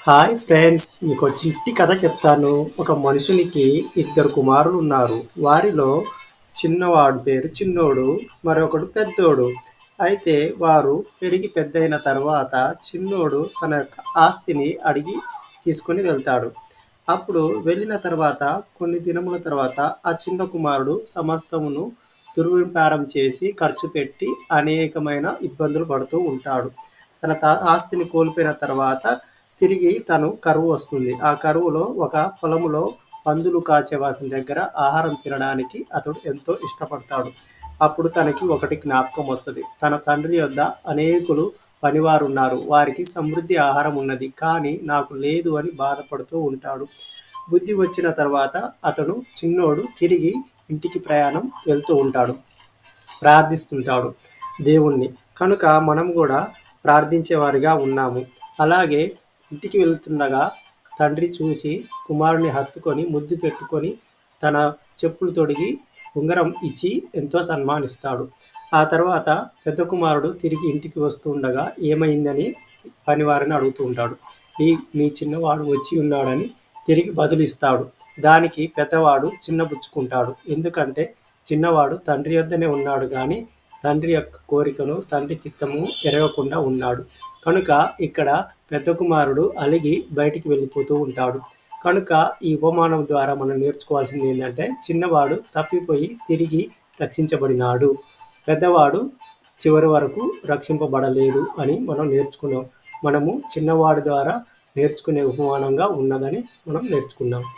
Hi friends! మీకో చిట్టి కథ చెప్తాను. ఒక మనుషునికి ఇద్దరు కుమారులు ఉన్నారు. వారిలో చిన్నవాడి పేరు చిన్నోడు, మరొకడు పెద్దోడు. అయితే వారు పెరిగి పెద్దయిన తర్వాత చిన్నోడు తన యొక్క ఆస్తిని అడిగి తీసుకొని వెళ్తాడు. అప్పుడు వెళ్ళిన తర్వాత కొన్ని దినముల తర్వాత ఆ చిన్న కుమారుడు సమస్తమును దుర్విపారం చేసి ఖర్చు పెట్టి అనేకమైన ఇబ్బందులు పడుతూ ఉంటాడు. తన ఆస్తిని కోల్పోయిన తర్వాత తిరిగి తను కరువు వస్తుంది. ఆ కరువులో ఒక పొలములో పందులు కాచే వాటి దగ్గర ఆహారం తినడానికి అతడు ఎంతో ఇష్టపడతాడు. అప్పుడు తనకి ఒకటి జ్ఞాపకం వస్తది. తన తండ్రి యొద్ద అనేకులు పనివారున్నారు. వారికి సమృద్ధి ఆహారం ఉన్నది. కానీ నాకు లేదు అని బాధపడుతూ ఉంటాడు. బుద్ధి వచ్చిన తర్వాత అతను చిన్నోడు తిరిగి ఇంటికి ప్రయాణం వెళ్తూ ఉంటాడు. ప్రార్థిస్తుంటాడు దేవుణ్ణి. కనుక మనం కూడా ప్రార్థించేవారిగా ఉన్నాము. అలాగే ఇంటికి వెళ్తుండగా తండ్రి చూసి కుమారుడిని హత్తుకొని ముద్దు పెట్టుకొని తన చెప్పులు తొడిగి ఉంగరం ఇచ్చి ఎంతో సన్మానిస్తాడు. ఆ తర్వాత పెద్ద కుమారుడు తిరిగి ఇంటికి వస్తూ ఉండగా ఏమైందని పనివారిని అడుగుతూ ఉంటాడు. మీ చిన్నవాడు వచ్చి ఉన్నాడని తిరిగి బదులిస్తాడు. దానికి పెద్దవాడు చిన్నబుచ్చుకుంటాడు. ఎందుకంటే చిన్నవాడు తండ్రి యొద్దనే ఉన్నాడు గానీ తండ్రి యొక్క కోరికను, తండ్రి చిత్తము ఎరగకుండా ఉన్నాడు. కనుక ఇక్కడ పెద్ద కుమారుడు అలిగి బయటికి వెళ్ళిపోతూ ఉంటాడు. కనుక ఈ ఉపమానం ద్వారా మనం నేర్చుకోవాల్సింది ఏంటంటే చిన్నవాడు తప్పిపోయి తిరిగి రక్షించబడినాడు. పెద్దవాడు చివరి వరకు రక్షింపబడలేదు అని మనం నేర్చుకున్నాం. మనము చిన్నవాడి ద్వారా నేర్చుకునే ఉపమానంగా ఉన్నదని మనం నేర్చుకున్నాం.